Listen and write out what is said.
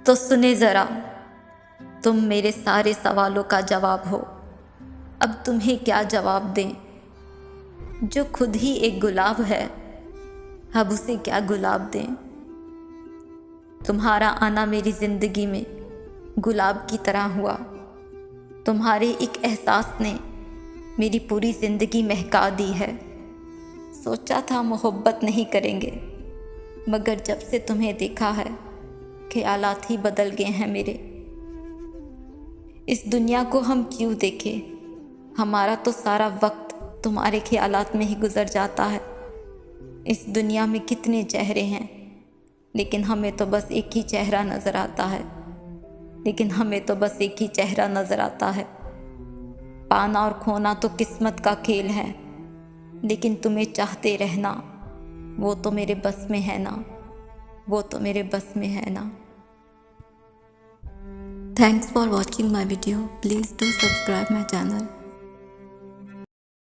तो सुने ज़रा, तुम मेरे सारे सवालों का जवाब हो। अब तुम्हें क्या जवाब दें? जो खुद ही एक गुलाब है, अब उसे क्या गुलाब दें? तुम्हारा आना मेरी ज़िंदगी में गुलाब की तरह हुआ। तुम्हारे एक एहसास ने मेरी पूरी ज़िंदगी महका दी है। सोचा था मोहब्बत नहीं करेंगे, मगर जब से तुम्हें देखा है, ख्यालात ही बदल गए हैं मेरे। इस दुनिया को हम क्यों देखें? हमारा तो सारा वक्त तुम्हारे ख्यालात में ही गुजर जाता है। इस दुनिया में कितने चेहरे हैं, लेकिन हमें तो बस एक ही चेहरा नज़र आता है। पाना और खोना तो किस्मत का खेल है, लेकिन तुम्हें चाहते रहना वो तो मेरे बस में है ना। Thanks for watching my video. Please do subscribe my channel.